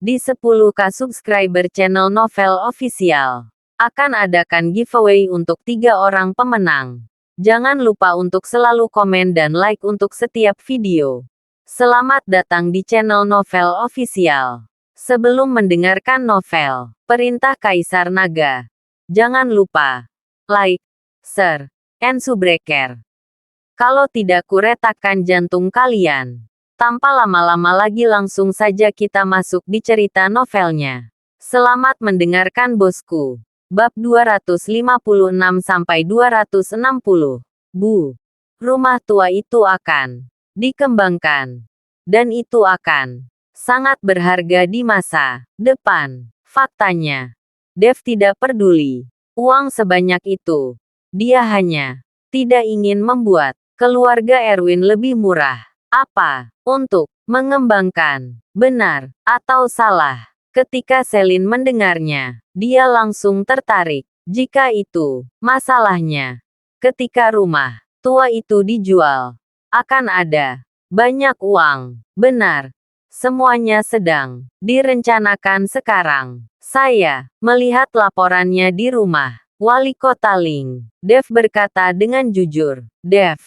Di 10K subscriber channel Novel Official, akan adakan giveaway untuk 3 orang pemenang. Jangan lupa untuk selalu komen dan like untuk setiap video. Selamat datang di channel Novel Official. Sebelum mendengarkan novel, Perintah Kaisar Naga, jangan lupa like, share, and subscribe. Kalau tidak kuretakkan jantung kalian. Tanpa lama-lama lagi langsung saja kita masuk di cerita novelnya. Selamat mendengarkan bosku. Bab 256-260. Bu. Rumah tua itu akan dikembangkan. Dan itu akan sangat berharga di masa depan. Faktanya, Dev tidak peduli uang sebanyak itu. Dia hanya tidak ingin membuat keluarga Erwin lebih murah. Apa? Untuk mengembangkan. Benar atau salah? Ketika Selin mendengarnya, dia langsung tertarik. Jika itu masalahnya, ketika rumah tua itu dijual, akan ada banyak uang. Benar. Semuanya sedang direncanakan sekarang. Saya melihat laporannya di rumah Wali Kota Ling. Dev berkata dengan jujur. Dev,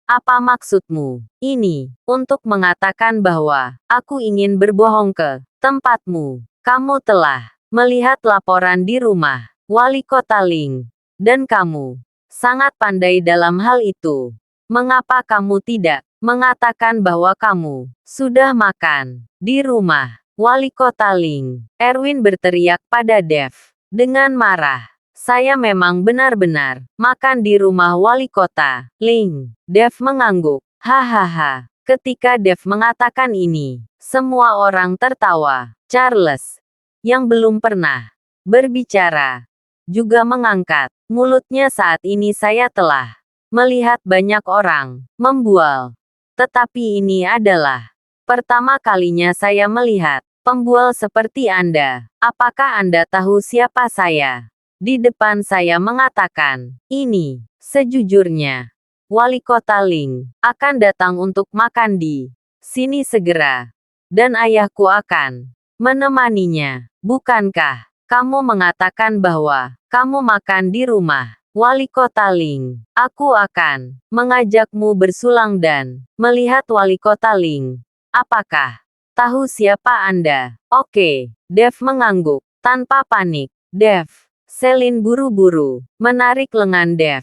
apa maksudmu? Ini untuk mengatakan bahwa aku ingin berbohong ke tempatmu. Kamu telah melihat laporan di rumah Wali Kota Ling, dan kamu sangat pandai dalam hal itu. Mengapa kamu tidak mengatakan bahwa kamu sudah makan di rumah Wali Kota Ling? Erwin berteriak pada Dev dengan marah. Saya memang benar-benar makan di rumah Wali Kota Ling. Dev mengangguk. Hahaha. Ketika Dev mengatakan ini, semua orang tertawa. Charles, yang belum pernah berbicara, juga mengangkat mulutnya. Saat ini saya telah melihat banyak orang membual. Tetapi ini adalah pertama kalinya saya melihat pembual seperti Anda. Apakah Anda tahu siapa saya? Di depan saya mengatakan, ini, sejujurnya, Wali Kota Ling akan datang untuk makan di sini segera. Dan ayahku akan menemaninya. Bukankah kamu mengatakan bahwa kamu makan di rumah Wali Kota Ling? Aku akan mengajakmu bersulang dan melihat Wali Kota Ling. Apakah tahu siapa Anda? Oke, Dev mengangguk tanpa panik. Dev. Selin buru-buru menarik lengan Dev.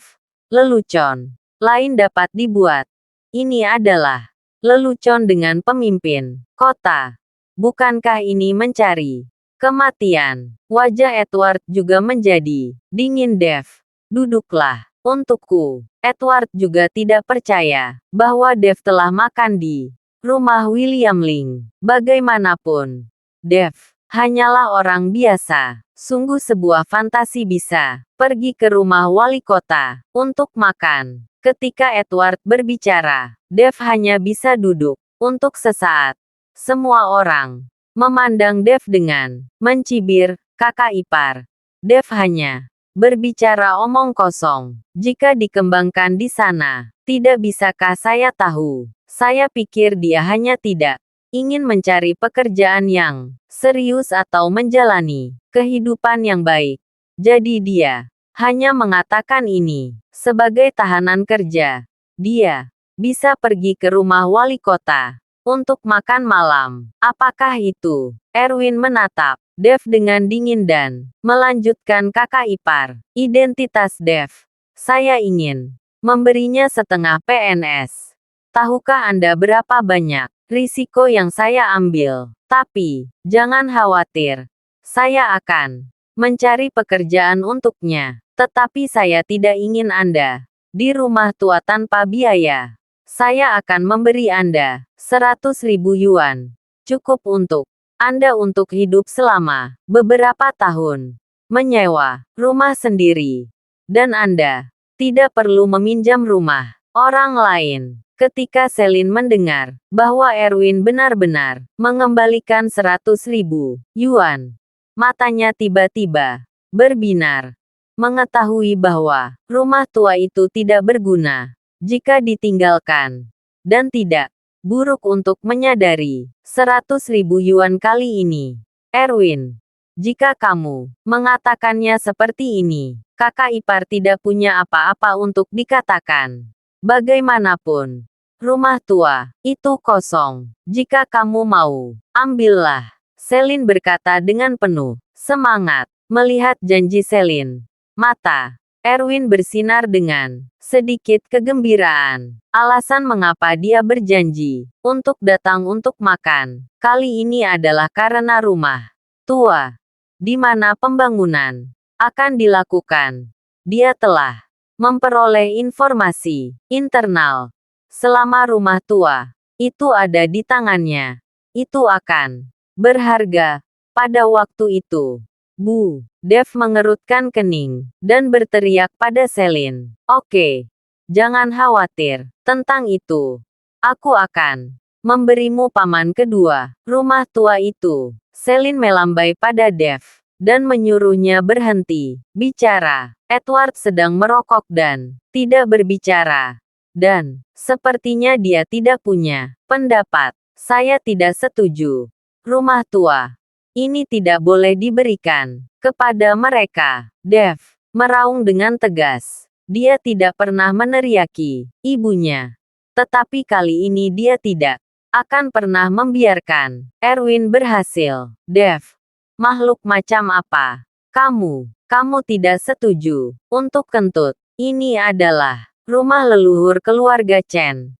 Lelucon lain dapat dibuat. Ini adalah lelucon dengan pemimpin kota. Bukankah ini mencari kematian? Wajah Edward juga menjadi dingin. Dev, duduklah. Untukku, Edward juga tidak percaya bahwa Dev telah makan di rumah William Ling. Bagaimanapun, Dev hanyalah orang biasa. Sungguh sebuah fantasi bisa pergi ke rumah wali kota untuk makan. Ketika Edward berbicara, Dev hanya bisa duduk untuk sesaat. Semua orang memandang Dev dengan mencibir. Kakak ipar Dev hanya berbicara omong kosong. Jika dikembangkan di sana, tidak bisakah saya tahu? Saya pikir dia hanya tidak ingin mencari pekerjaan yang serius atau menjalani kehidupan yang baik. Jadi dia hanya mengatakan ini sebagai tahanan kerja. Dia bisa pergi ke rumah wali kota untuk makan malam. Apakah itu? Erwin menatap Dev dengan dingin dan melanjutkan. Kakak ipar, identitas Dev. Saya ingin memberinya setengah PNS. Tahukah Anda berapa banyak risiko yang saya ambil? Tapi, jangan khawatir. Saya akan mencari pekerjaan untuknya. Tetapi saya tidak ingin Anda di rumah tua tanpa biaya. Saya akan memberi Anda 100.000 yuan. Cukup untuk Anda untuk hidup selama beberapa tahun. Menyewa rumah sendiri. Dan Anda tidak perlu meminjam rumah orang lain. Ketika Selin mendengar bahwa Erwin benar-benar mengembalikan 100.000 yuan, matanya tiba-tiba berbinar. Mengetahui bahwa rumah tua itu tidak berguna jika ditinggalkan, dan tidak buruk untuk menyadari 100.000 yuan kali ini Erwin. Jika kamu mengatakannya seperti ini, kakak ipar tidak punya apa-apa untuk dikatakan. Bagaimanapun, rumah tua itu kosong. Jika kamu mau, ambillah. Selin berkata dengan penuh semangat. Melihat janji Selin, mata Erwin bersinar dengan sedikit kegembiraan. Alasan mengapa dia berjanji untuk datang untuk makan kali ini adalah karena rumah tua, di mana pembangunan akan dilakukan. Dia telah memperoleh informasi internal. Selama rumah tua itu ada di tangannya, itu akan berharga. Pada waktu itu, Bu, Dev mengerutkan kening dan berteriak pada Selin. Oke, jangan khawatir tentang itu. Aku akan memberimu paman kedua, rumah tua itu. Selin melambai pada Dev dan menyuruhnya berhenti bicara. Edward sedang merokok dan tidak berbicara. Dan sepertinya dia tidak punya pendapat. Saya tidak setuju. Rumah tua ini tidak boleh diberikan kepada mereka. Dev meraung dengan tegas. Dia tidak pernah meneriaki ibunya. Tetapi kali ini dia tidak akan pernah membiarkan Erwin berhasil. Dev, makhluk macam apa? Kamu tidak setuju untuk kentut. Ini adalah rumah leluhur keluarga Chen.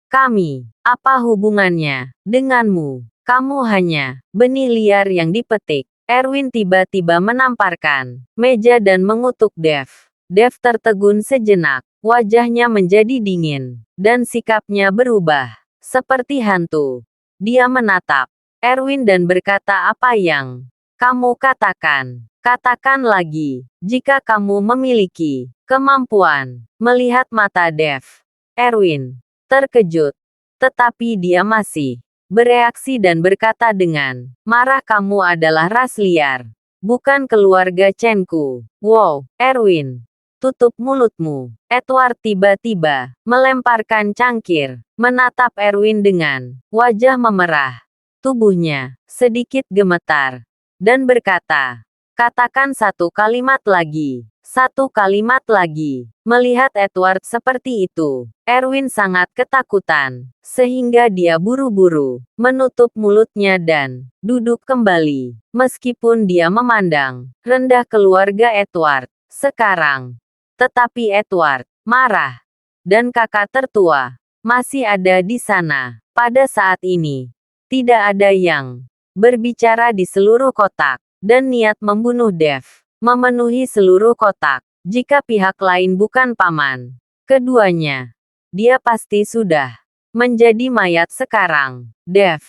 Apa hubungannya denganmu? Kamu hanya benih liar yang dipetik. Erwin tiba-tiba menamparkan meja dan mengutuk Dev. Dev tertegun sejenak. Wajahnya menjadi dingin, dan sikapnya berubah. Seperti hantu. Dia menatap Erwin dan berkata, apa yang kamu katakan? Katakan lagi, jika kamu memiliki kemampuan. Melihat mata Dev, Erwin terkejut. Tetapi dia masih bereaksi dan berkata dengan marah, kamu adalah ras liar, bukan keluarga Chenku. Wow, Erwin, tutup mulutmu. Edward tiba-tiba melemparkan cangkir, menatap Erwin dengan wajah memerah. Tubuhnya sedikit gemetar, dan berkata, katakan satu kalimat lagi. Satu kalimat lagi. Melihat Edward seperti itu, Erwin sangat ketakutan, sehingga dia buru-buru menutup mulutnya dan duduk kembali. Meskipun dia memandang rendah keluarga Edward sekarang, tetapi Edward marah, dan kakak tertua masih ada di sana. Pada saat ini, tidak ada yang berbicara di seluruh kotak, dan niat membunuh Dev memenuhi seluruh kotak. Jika pihak lain bukan paman keduanya, dia pasti sudah menjadi mayat sekarang. Dev,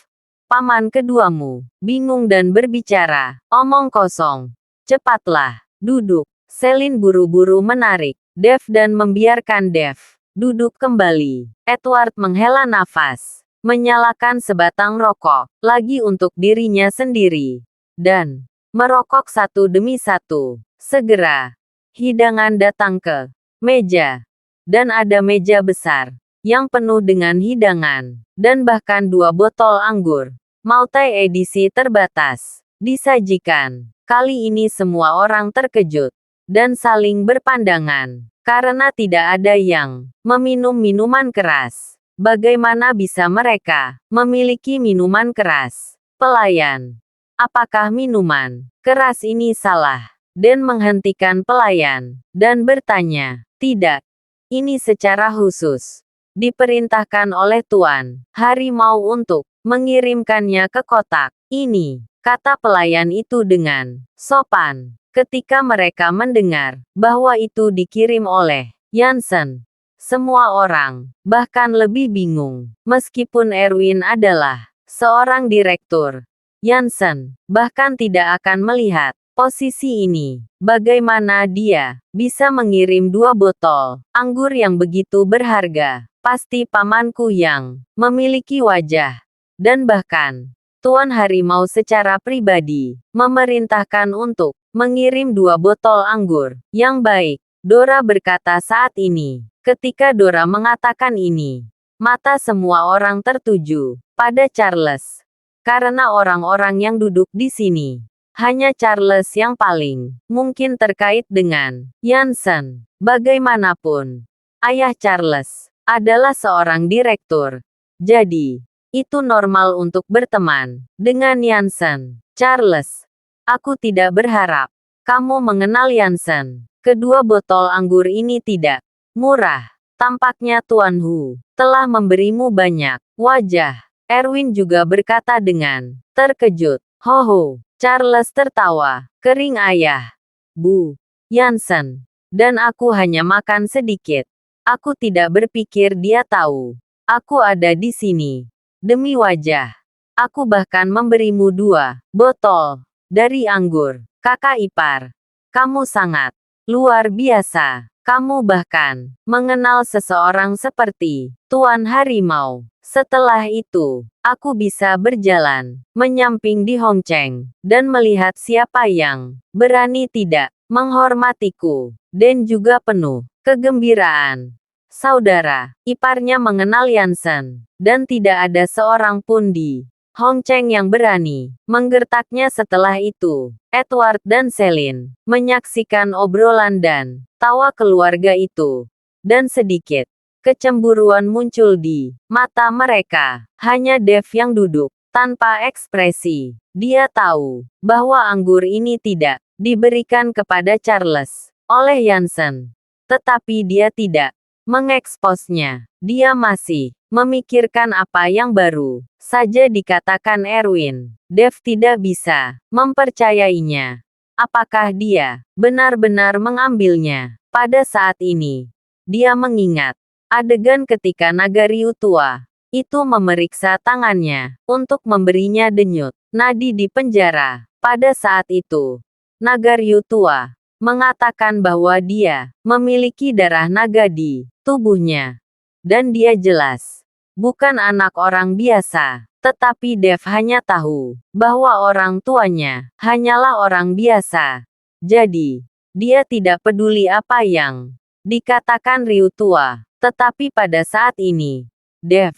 paman keduamu bingung dan berbicara, omong kosong. Cepatlah, duduk. Selin buru-buru menarik Dev dan membiarkan Dev duduk kembali. Edward menghela nafas, menyalakan sebatang rokok lagi untuk dirinya sendiri, dan merokok satu demi satu. Segera, hidangan datang ke meja, dan ada meja besar yang penuh dengan hidangan, dan bahkan 2 botol anggur multi-edisi terbatas disajikan. Kali ini semua orang terkejut dan saling berpandangan, karena tidak ada yang meminum minuman keras. Bagaimana bisa mereka memiliki minuman keras? Pelayan, apakah minuman keras ini salah? Dan menghentikan pelayan, dan bertanya, tidak, ini secara khusus diperintahkan oleh Tuan Harimau untuk mengirimkannya ke kotak ini, kata pelayan itu dengan sopan. Ketika mereka mendengar bahwa itu dikirim oleh Jansen, semua orang bahkan lebih bingung. Meskipun Erwin adalah seorang direktur, Jansen bahkan tidak akan melihat posisi ini. Bagaimana dia bisa mengirim 2 botol anggur yang begitu berharga? Pasti pamanku yang memiliki wajah. Dan bahkan Tuan Harimau secara pribadi memerintahkan untuk mengirim 2 botol anggur yang baik. Dora berkata saat ini. Ketika Dora mengatakan ini, mata semua orang tertuju pada Charles. Karena orang-orang yang duduk di sini Hanya Charles yang paling mungkin terkait dengan Jansen. Bagaimanapun, ayah Charles adalah seorang direktur. Jadi, itu normal untuk berteman dengan Jansen. Charles, aku tidak berharap kamu mengenal Jansen. Kedua botol anggur ini tidak murah. Tampaknya Tuan Hu telah memberimu banyak. Wajah Erwin juga berkata dengan terkejut. Hoho, Charles tertawa. Kering ayah. Bu, Jansen. Dan aku hanya makan sedikit. Aku tidak berpikir dia tahu. Aku ada di sini. Demi wajah. Aku bahkan memberimu 2 botol dari anggur. Kakak ipar. Kamu sangat luar biasa. Kamu bahkan mengenal seseorang seperti Tuan Harimau. Setelah itu, aku bisa berjalan menyamping di Hongcheng dan melihat siapa yang berani tidak menghormatiku, dan juga penuh kegembiraan. Saudara iparnya mengenal Jansen, dan tidak ada seorang pun di Hongcheng yang berani menggertaknya. Setelah itu, Edward dan Celine menyaksikan obrolan dan tawa keluarga itu, dan sedikit kecemburuan muncul di mata mereka. Hanya Dave yang duduk tanpa ekspresi. Dia tahu bahwa anggur ini tidak diberikan kepada Charles oleh Jansen, tetapi dia tidak mengeksposnya. Dia masih memikirkan apa yang baru saja dikatakan Erwin. Dave tidak bisa mempercayainya. Apakah dia benar-benar mengambilnya? Pada saat ini, dia mengingat adegan ketika Nagariu tua itu memeriksa tangannya untuk memberinya denyut nadi di penjara. Pada saat itu, Nagariu tua mengatakan bahwa dia memiliki darah naga di tubuhnya. Dan dia jelas bukan anak orang biasa. Tetapi Dave hanya tahu bahwa orang tuanya hanyalah orang biasa. Jadi, dia tidak peduli apa yang dikatakan Ryu tua. Tetapi pada saat ini, Dave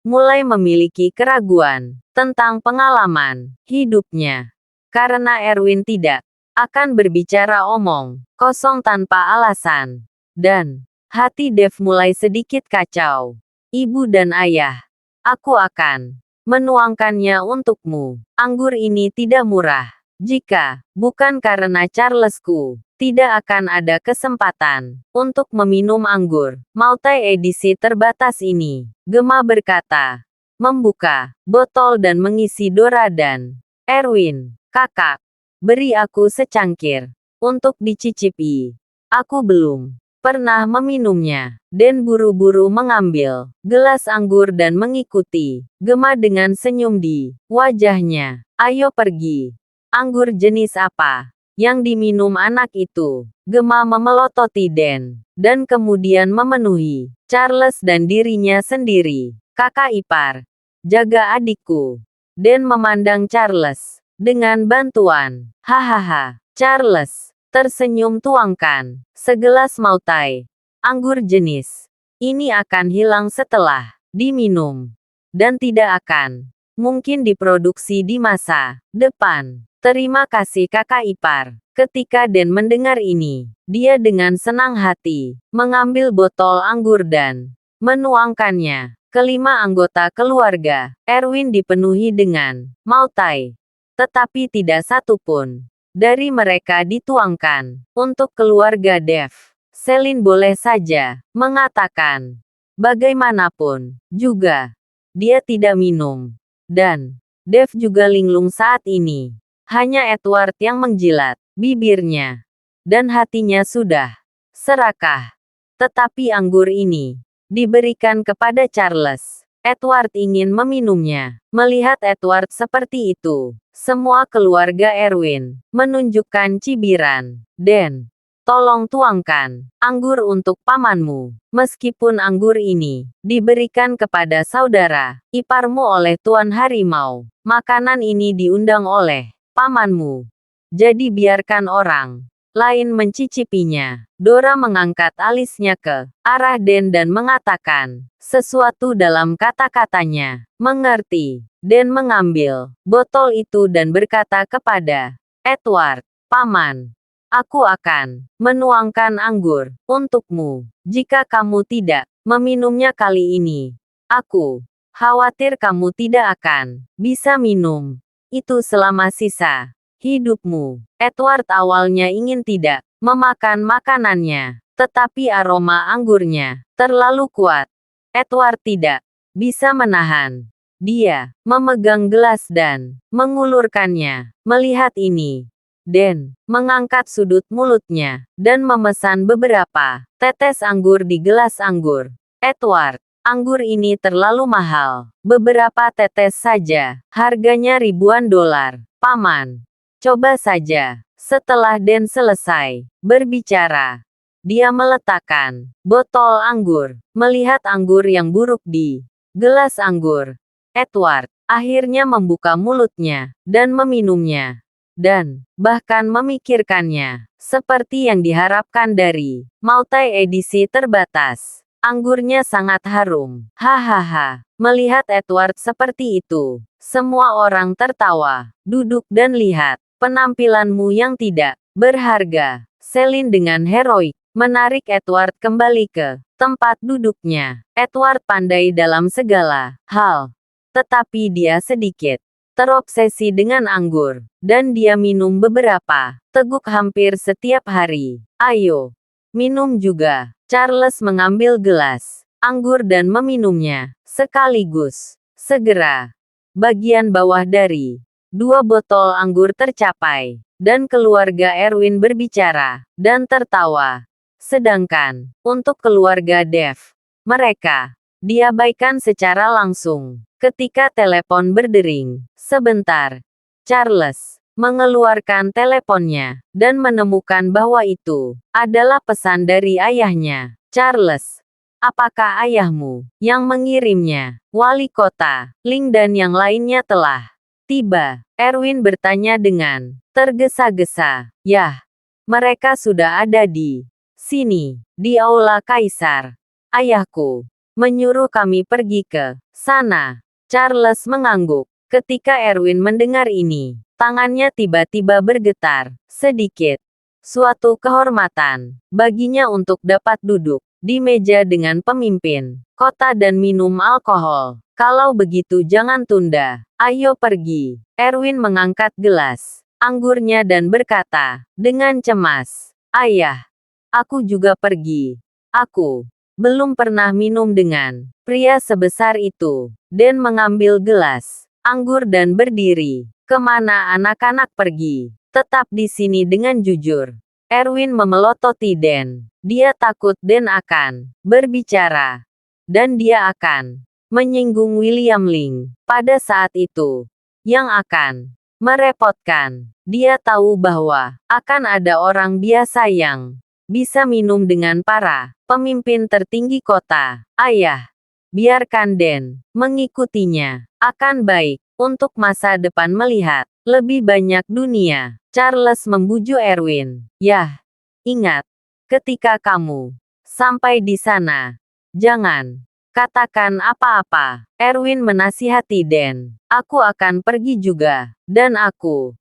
mulai memiliki keraguan tentang pengalaman hidupnya. Karena Erwin tidak akan berbicara omong kosong tanpa alasan. Dan hati Dave mulai sedikit kacau. Ibu dan ayah, aku akan menuangkannya untukmu. Anggur ini tidak murah. Jika bukan karena Charlesku, tidak akan ada kesempatan untuk meminum anggur Mautai edisi terbatas ini. Gemma berkata, membuka botol dan mengisi Dora dan Erwin. Kakak, beri aku secangkir untuk dicicipi. Aku belum pernah meminumnya. Dan buru-buru mengambil gelas anggur dan mengikuti Gemma dengan senyum di wajahnya. Ayo pergi. Anggur jenis apa yang diminum anak itu? Gemma memelototi dan kemudian memenuhi Charles dan dirinya sendiri. Kakak ipar, jaga adikku. Dan memandang Charles dengan bantuan. Hahaha. Charles tersenyum. Tuangkan segelas Mautai. Anggur jenis ini akan hilang setelah diminum, dan tidak akan mungkin diproduksi di masa depan. Terima kasih kakak ipar. Ketika Dan mendengar ini, dia dengan senang hati mengambil botol anggur dan menuangkannya. Kelima anggota keluarga Erwin dipenuhi dengan Mautai, tetapi tidak satu pun dari mereka dituangkan untuk keluarga Dave. Celine boleh saja mengatakan, bagaimanapun juga, dia tidak minum. Dan Dave juga linglung saat ini. Hanya Edward yang menjilat bibirnya. Dan hatinya sudah serakah. Tetapi anggur ini diberikan kepada Charles. Edward ingin meminumnya. Melihat Edward seperti itu, semua keluarga Erwin menunjukkan cibiran. Dan tolong tuangkan anggur untuk pamanmu. Meskipun anggur ini diberikan kepada saudara iparmu oleh Tuan Harimau, makanan ini diundang oleh pamanmu. Jadi biarkan orang lain mencicipinya. Dora mengangkat alisnya ke arah Dan dan mengatakan sesuatu dalam kata-katanya. Mengerti. Dan mengambil botol itu dan berkata kepada Edward, Paman. Aku akan menuangkan anggur untukmu. Jika kamu tidak meminumnya kali ini, aku khawatir kamu tidak akan bisa minum itu selama sisa hidupmu. Edward awalnya ingin tidak memakan makanannya, tetapi aroma anggurnya terlalu kuat. Edward tidak bisa menahan. Dia memegang gelas dan mengulurkannya. Melihat ini, Dan mengangkat sudut mulutnya dan memesan beberapa tetes anggur di gelas anggur. Edward, anggur ini terlalu mahal. Beberapa tetes saja. Harganya ribuan dolar. Paman, coba saja. Setelah Dan selesai berbicara, dia meletakkan botol anggur. Melihat anggur yang buruk di gelas anggur, Edward akhirnya membuka mulutnya dan meminumnya. Dan bahkan memikirkannya, seperti yang diharapkan dari multi-edisi terbatas. Anggurnya sangat harum. Hahaha. Melihat Edward seperti itu, semua orang tertawa. Duduk dan lihat penampilanmu yang tidak berharga. Celine dengan heroik menarik Edward kembali ke tempat duduknya. Edward pandai dalam segala hal, tetapi dia sedikit terobsesi dengan anggur, dan dia minum beberapa teguk hampir setiap hari. Ayo, minum juga. Charles mengambil gelas anggur dan meminumnya sekaligus. Segera, bagian bawah dari 2 botol anggur tercapai, dan keluarga Erwin berbicara dan tertawa. Sedangkan, untuk keluarga Dev, mereka diabaikan secara langsung. Ketika telepon berdering, sebentar, Charles mengeluarkan teleponnya dan menemukan bahwa itu adalah pesan dari ayahnya. Charles, apakah ayahmu yang mengirimnya? Wali kota, Ling dan yang lainnya telah tiba. Erwin bertanya dengan tergesa-gesa. Yah, mereka sudah ada di sini, di Aula Kaisar. Ayahku menyuruh kami pergi ke sana. Charles mengangguk. Ketika Erwin mendengar ini, tangannya tiba-tiba bergetar sedikit. Suatu kehormatan baginya untuk dapat duduk di meja dengan pemimpin kota dan minum alkohol. Kalau begitu jangan tunda. Ayo pergi. Erwin mengangkat gelas anggurnya dan berkata dengan cemas, Ayah, aku juga pergi. Aku belum pernah minum dengan pria sebesar itu. Dan mengambil gelas anggur dan berdiri. Kemana anak-anak pergi? Tetap di sini dengan jujur. Erwin memelototi Dan. Dia takut Dan akan berbicara. Dan dia akan menyinggung William Ling pada saat itu. Yang akan merepotkan. Dia tahu bahwa akan ada orang biasa yang bisa minum dengan para pemimpin tertinggi kota. Ayah, biarkan Dan mengikutinya. Akan baik untuk masa depan melihat lebih banyak dunia. Charles membujuk Erwin. Yah, ingat, ketika kamu sampai di sana, jangan katakan apa-apa. Erwin menasihati Dan. Aku akan pergi juga. Dan aku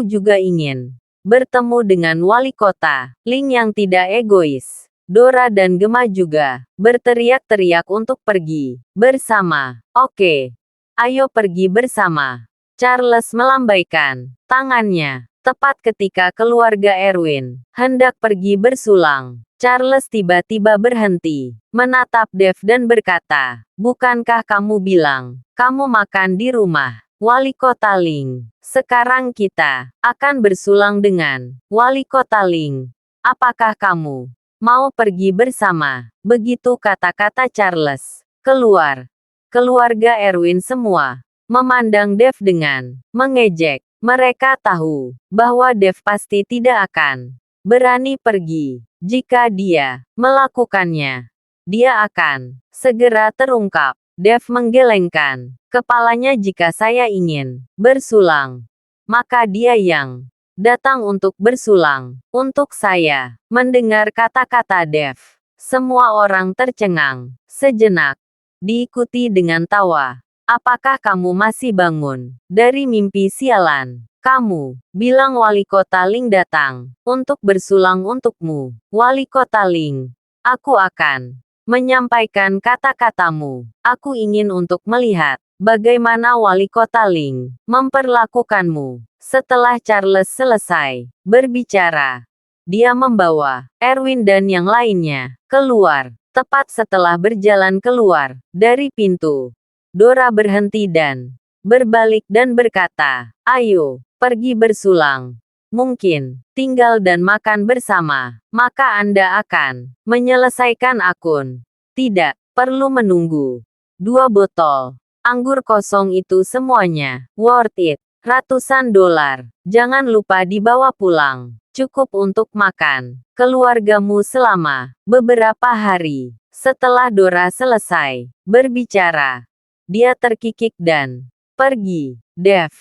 juga ingin bertemu dengan wali kota Ling yang tidak egois. Dora dan Gemma juga berteriak-teriak untuk pergi bersama. Oke, ayo pergi bersama. Charles melambaikan tangannya. Tepat ketika keluarga Erwin hendak pergi bersulang, Charles tiba-tiba berhenti, menatap Dev dan berkata, bukankah kamu bilang, kamu makan di rumah Wali Kota Ling? Sekarang kita akan bersulang dengan Wali Kota Ling. Apakah kamu mau pergi bersama? Begitu kata-kata Charles keluar, keluarga Erwin semua memandang Dev dengan mengejek. Mereka tahu bahwa Dev pasti tidak akan berani pergi. Jika dia melakukannya, dia akan segera terungkap. Dev menggelengkan kepalanya. Jika saya ingin bersulang, maka dia yang datang untuk bersulang untuk saya. Mendengar kata-kata Dev, semua orang tercengang sejenak, diikuti dengan tawa. Apakah kamu masih bangun dari mimpi sialan? Kamu bilang wali kota Ling datang untuk bersulang untukmu. Wali kota Ling, aku akan menyampaikan kata-katamu. Aku ingin untuk melihat bagaimana wali kota Ling memperlakukanmu. Setelah Charles selesai berbicara, dia membawa Erwin dan yang lainnya keluar. Tepat setelah berjalan keluar dari pintu, Dora berhenti dan berbalik dan berkata, "Ayo, pergi bersulang. Mungkin tinggal dan makan bersama, maka Anda akan menyelesaikan akun. Tidak perlu menunggu. 2 botol anggur kosong itu semuanya worth it. Ratusan dolar. Jangan lupa dibawa pulang. Cukup untuk makan keluargamu selama beberapa hari." Setelah Dora selesai berbicara, dia terkikik dan pergi. "Dev,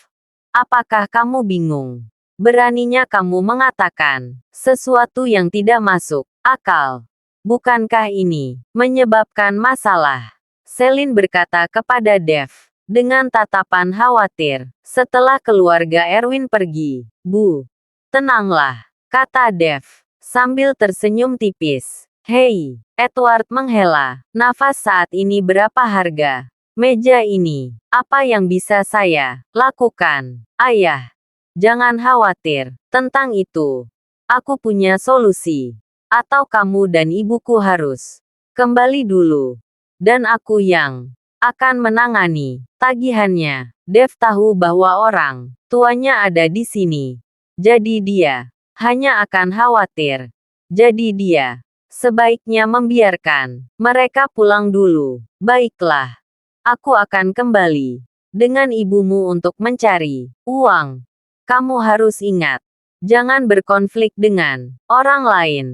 apakah kamu bingung? Beraninya kamu mengatakan sesuatu yang tidak masuk akal. Bukankah ini menyebabkan masalah?" Selin berkata kepada Dev dengan tatapan khawatir. Setelah keluarga Erwin pergi, "Bu, tenanglah," kata Dev sambil tersenyum tipis. "Hei," Edward menghela nafas, "saat ini berapa harga meja ini? Apa yang bisa saya lakukan?" "Ayah, jangan khawatir tentang itu. Aku punya solusi. Atau kamu dan ibuku harus kembali dulu. Dan aku yang akan menangani tagihannya." Dev tahu bahwa orang tuanya ada di sini. Jadi dia hanya akan khawatir. Jadi dia sebaiknya membiarkan mereka pulang dulu. "Baiklah. Aku akan kembali dengan ibumu untuk mencari uang. Kamu harus ingat, jangan berkonflik dengan orang lain.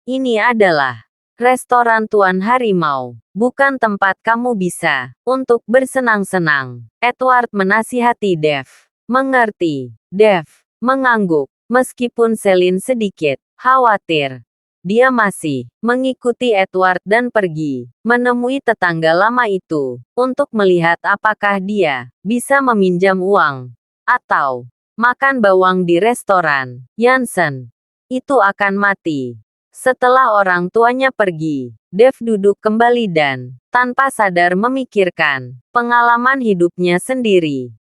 Ini adalah restoran Tuan Harimau, bukan tempat kamu bisa untuk bersenang-senang." Edward menasihati Dev. "Mengerti." Dev mengangguk, meskipun Selin sedikit khawatir. Dia masih mengikuti Edward dan pergi menemui tetangga lama itu untuk melihat apakah dia bisa meminjam uang atau makan bawang di restoran Jansen. Itu akan mati. Setelah orang tuanya pergi, Dev duduk kembali dan tanpa sadar memikirkan pengalaman hidupnya sendiri.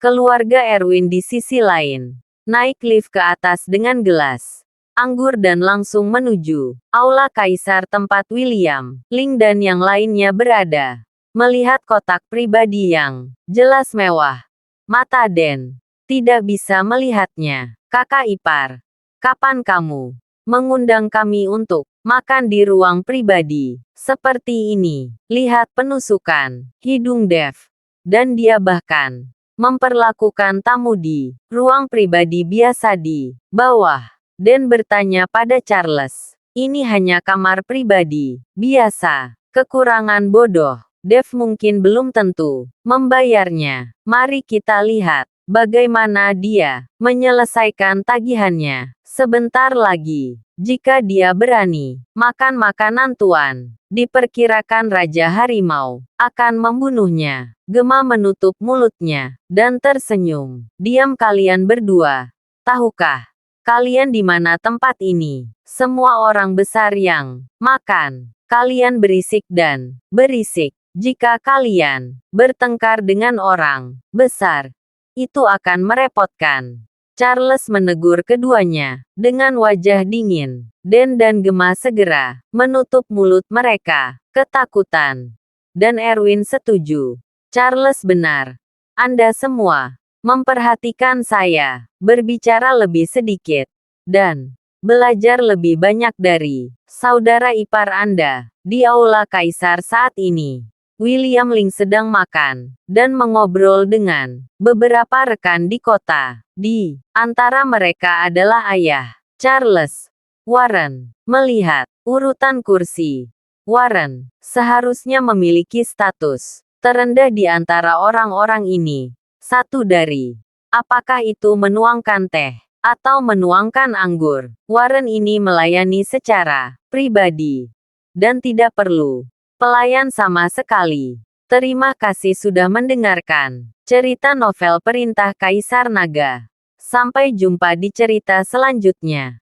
Keluarga Erwin di sisi lain naik lift ke atas dengan gelas anggur dan langsung menuju aula kaisar tempat William, Ling dan yang lainnya berada. Melihat kotak pribadi yang jelas mewah, mata Den tidak bisa melihatnya. "Kakak ipar, kapan kamu mengundang kami untuk makan di ruang pribadi seperti ini?" Lihat penusukan hidung Dev, dan dia bahkan memperlakukan tamu di ruang pribadi biasa di bawah. Dan bertanya pada Charles, "Ini hanya kamar pribadi biasa. Kekurangan bodoh. Dev mungkin belum tentu membayarnya. Mari kita lihat bagaimana dia menyelesaikan tagihannya sebentar lagi. Jika dia berani makan makanan tuan, diperkirakan Raja Harimau akan membunuhnya." Gema menutup mulutnya dan tersenyum. "Diam kalian berdua. Tahukah kalian di mana tempat ini? Semua orang besar yang makan. Kalian berisik dan berisik. Jika kalian bertengkar dengan orang besar, itu akan merepotkan." Charles menegur keduanya dengan wajah dingin. Den dan Gema segera menutup mulut mereka, ketakutan. Dan Erwin setuju. "Charles benar. Anda semua memperhatikan saya, berbicara lebih sedikit, dan belajar lebih banyak dari saudara ipar Anda." Di aula kaisar saat ini, William Ling sedang makan dan mengobrol dengan beberapa rekan di kota. Di antara mereka adalah ayah Charles, Warren. Melihat urutan kursi, Warren seharusnya memiliki status terendah di antara orang-orang ini. Satu dari, apakah itu menuangkan teh atau menuangkan anggur? Warren ini melayani secara pribadi dan tidak perlu pelayan sama sekali. Terima kasih sudah mendengarkan cerita novel Perintah Kaisar Naga. Sampai jumpa di cerita selanjutnya.